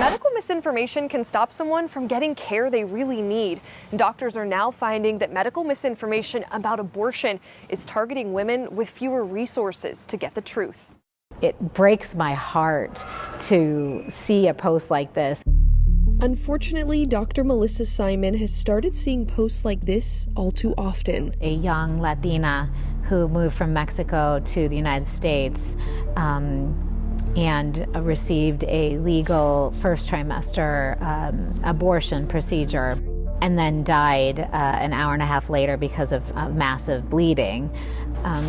Medical misinformation can stop someone from getting care they really need. Doctors are now finding that medical misinformation about abortion is targeting women with fewer resources to get the truth. It breaks my heart to see a post like this. Unfortunately, Dr. Melissa Simon has started seeing posts like this all too often. A young Latina who moved from Mexico to the United States and received a legal first trimester abortion procedure and then died an hour and a half later because of massive bleeding.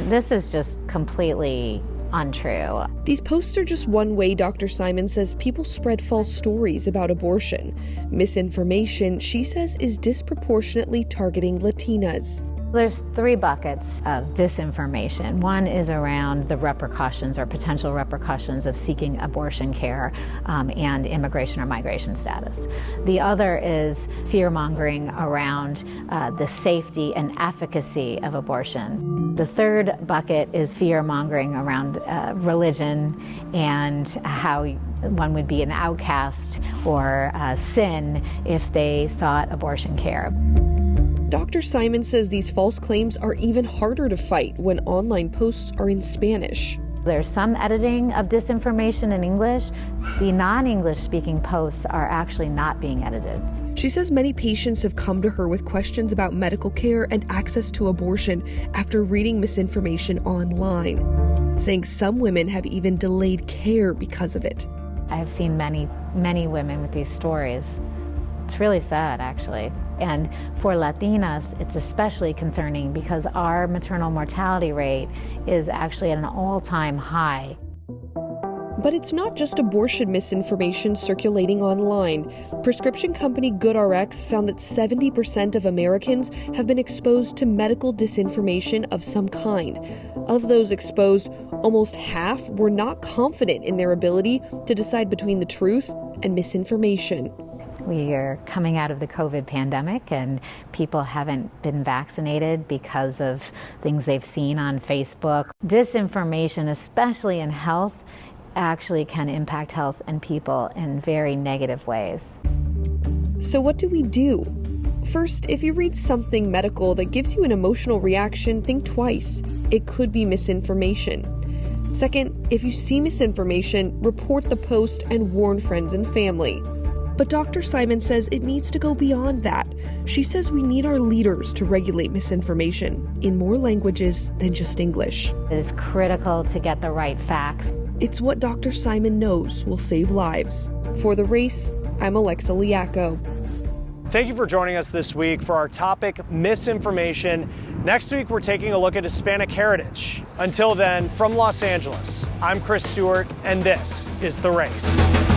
This is just completely untrue. These posts are just one way Dr. Simon says people spread false stories about abortion. Misinformation, she says, is disproportionately targeting Latinas. There's three buckets of disinformation. One is around the repercussions or potential repercussions of seeking abortion care and immigration or migration status. The other is fear-mongering around the safety and efficacy of abortion. The third bucket is fear-mongering around religion and how one would be an outcast or sin if they sought abortion care. Dr. Simon says these false claims are even harder to fight when online posts are in Spanish. There's some editing of disinformation in English. The non-English speaking posts are actually not being edited. She says many patients have come to her with questions about medical care and access to abortion after reading misinformation online, saying some women have even delayed care because of it. I have seen many women with these stories. It's really sad, actually. And for Latinas, it's especially concerning because our maternal mortality rate is actually at an all-time high. But it's not just abortion misinformation circulating online. Prescription company GoodRx found that 70% of Americans have been exposed to medical disinformation of some kind. Of those exposed, almost half were not confident in their ability to decide between the truth and misinformation. We are coming out of the COVID pandemic and people haven't been vaccinated because of things they've seen on Facebook. Disinformation, especially in health, actually can impact health and people in very negative ways. So what do we do? First, if you read something medical that gives you an emotional reaction, think twice. It could be misinformation. Second, if you see misinformation, report the post and warn friends and family. But Dr. Simon says it needs to go beyond that. She says we need our leaders to regulate misinformation in more languages than just English. It is critical to get the right facts. It's what Dr. Simon knows will save lives. For The Race, I'm Alexa Liacco. Thank you for joining us this week for our topic, misinformation. Next week, we're taking a look at Hispanic heritage. Until then, from Los Angeles, I'm Chris Stewart, and this is The Race.